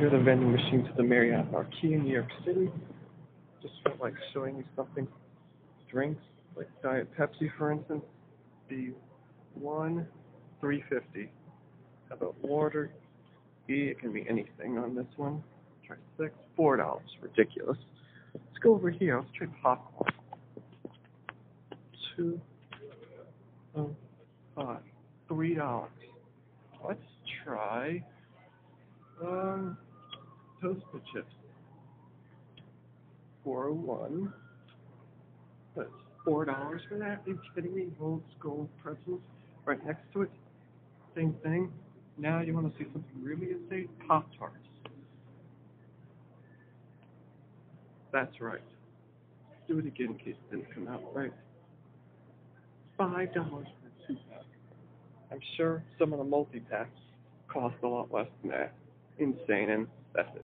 Here are the vending machines at the Marriott Marquis in New York City. Just felt like showing you something. Drinks, like Diet Pepsi, for instance, be $1, $3.50. How about water? It can be anything on this one. Try $6, $4. Ridiculous. Let's go over here. Let's try popcorn. $2.05, $3. Let's try toasted chips. $4.01. That's $4 for that? Are you kidding me? Old school pretzels right next to it. Same thing. Now you want to see something really insane? Pop-Tarts. That's right. Do it again in case it didn't come out right. $5 for 2-pack. I'm sure some of the multi-packs cost a lot less than that. Insane, and that's it.